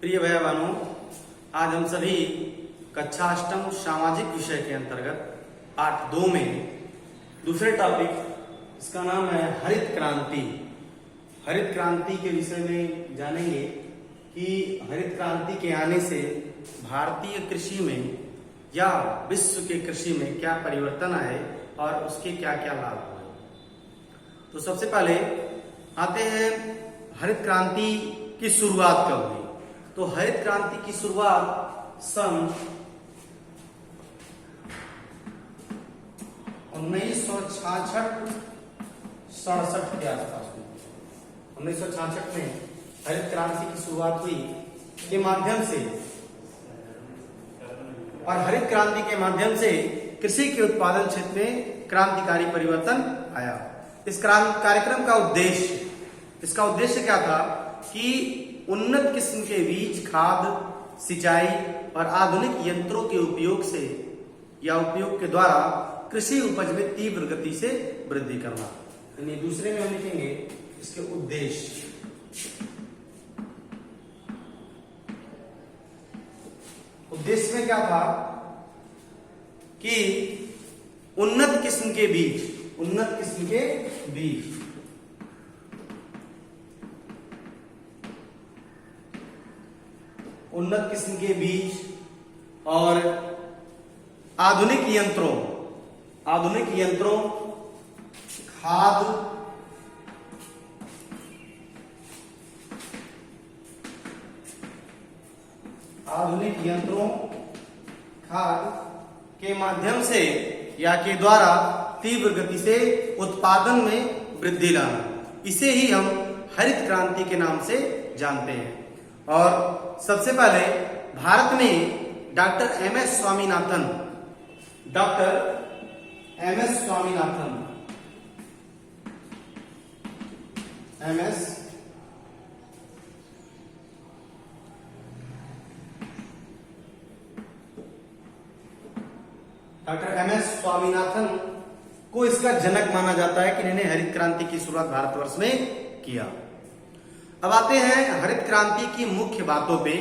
प्रिय भाई बहनों, आज हम सभी कक्षा अष्टम सामाजिक विषय के अंतर्गत पाठ 2 में दूसरे टॉपिक, इसका नाम है हरित क्रांति। हरित क्रांति के विषय में जानेंगे कि हरित क्रांति के आने से भारतीय कृषि में या विश्व के कृषि में क्या परिवर्तन आए और उसके क्या क्या लाभ हुए। तो सबसे पहले आते हैं हरित क्रांति की शुरुआत कब हुई। तो हरित क्रांति की शुरुआत सन 1966-67 के आसपास हुई। 1966 में हरित क्रांति की शुरुआत हुई के माध्यम से, और हरित क्रांति के माध्यम से कृषि के उत्पादन क्षेत्र में क्रांतिकारी परिवर्तन आया। इस कार्यक्रम का उद्देश्य क्या था कि उन्नत किस्म के बीज, खाद, सिंचाई और आधुनिक यंत्रों के उपयोग से या उपयोग के द्वारा कृषि उपज में तीव्र गति से वृद्धि करना। यानी दूसरे में हम लिखेंगे इसके उद्देश्य। उद्देश्य में क्या था कि उन्नत किस्म के बीज और आधुनिक यंत्रों, खाद, के माध्यम से या के द्वारा तीव्र गति से उत्पादन में वृद्धि लाना, इसे ही हम हरित क्रांति के नाम से जानते हैं। और सबसे पहले भारत में doctor M S Swaminathan doctor M S Swaminathan को इसका जनक माना जाता है कि इन्होंने हरित क्रांति की शुरुआत भारतवर्ष में किया। अब आते हैं हरित क्रांति की मुख्य बातों पे।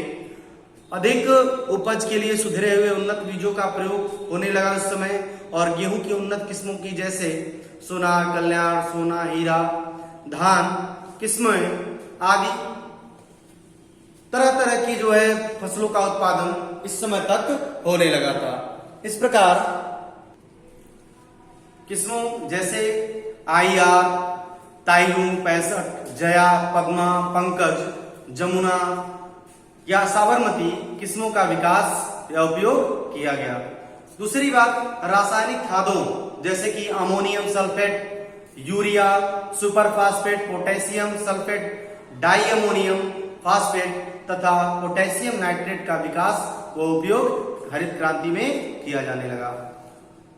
अधिक उपज के लिए सुधरे हुए उन्नत बीजों का प्रयोग होने लगा उस समय, और गेहूं की उन्नत किस्मों की जैसे सोना, कल्याण, सोना, हीरा, धान किस्में आदि तरह तरह की जो है फसलों का उत्पादन इस समय तक होने लगा था। इस प्रकार किस्मों जैसे IR, ताइलू 65, जया, पद्मा, पंकज, जमुना या साबरमती किस्मों का विकास या उपयोग किया गया। दूसरी बात, रासायनिक खादों जैसे कि ammonium sulphate, urea, super phosphate, potassium sulphate, di ammonium phosphate तथा पोटेशियम नाइट्रेट का विकास व उपयोग हरित क्रांति में किया जाने लगा।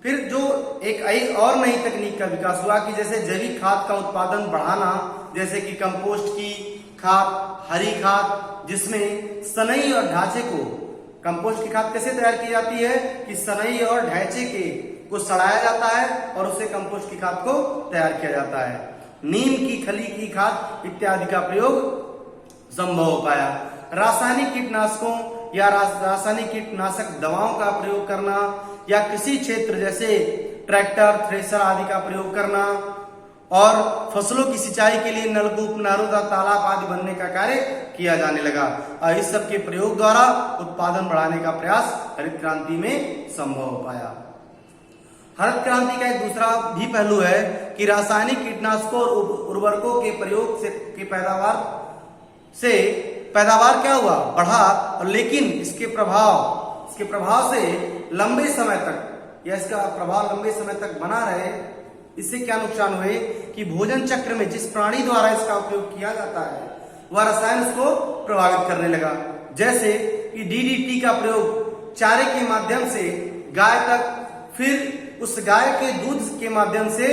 फिर जो एक और नई तकनीक का विकास हुआ कि जैसे जैविक खाद का उत्पादन बढ़ाना, जैसे कि कंपोस्ट की खाद, हरी खाद, जिसमें सनई और ढांचे को, कंपोस्ट की खाद कैसे तैयार की जाती है कि सनई और ढांचे को सड़ाया जाता है और उससे कंपोस्ट की खाद को तैयार किया जाता है। नीम की खली की खाद इत्यादि का प्रयोग संभव हो पाया। रासायनिक कीटनाशकों या रासायनिक कीटनाशक दवाओं का प्रयोग करना या कृषि क्षेत्र जैसे ट्रैक्टर, थ्रेशर आदि का प्रयोग करना और फसलों की सिंचाई के लिए नलकूप, नहरों, तालाब आदि बनने का कार्य किया जाने लगा। और इस सब के प्रयोग द्वारा उत्पादन बढ़ाने का प्रयास हरित क्रांति में संभव हो पाया। हरित क्रांति का एक दूसरा भी पहलू है कि रासायनिक कीटनाशकों और उर्वरकों के प्रयोग से पैदावार क्या हुआ, बढ़ा, और लेकिन इसके प्रभाव से लंबे समय तक या इसका प्रभाव लंबे समय तक बना रहे। इससे क्या नुकसान हुए कि भोजन चक्र में जिस प्राणी द्वारा इसका उपयोग किया जाता है वह रसायन उसको प्रभावित करने लगा। जैसे कि DDT का प्रयोग चारे के माध्यम से गाय तक, फिर उस गाय के दूध के माध्यम से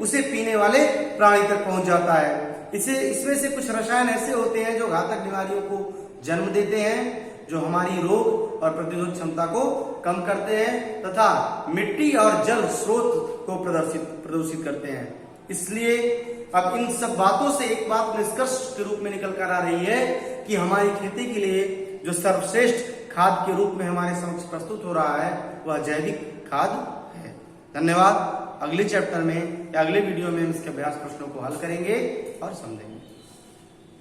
उसे पीने वाले प्राणी तक पहुंच जाता है। इसमें से कुछ रसायन ऐसे होते हैं जो घातक बीमारियों को जन्म देते हैं, जो हमारी रोग और प्रतिरोध क्षमता को कम करते हैं तथा मिट्टी और जल स्रोत को प्रदूषित करते हैं। इसलिए अब इन सब बातों से एक बात निष्कर्ष के रूप में निकल कर आ रही है कि हमारी खेती के लिए जो सर्वश्रेष्ठ खाद के रूप में हमारे समक्ष प्रस्तुत हो रहा है वह जैविक खाद है। धन्यवाद। अगले चैप्टर में या अगले वीडियो में हम इसके अभ्यास प्रश्नों को हल करेंगे और समझेंगे।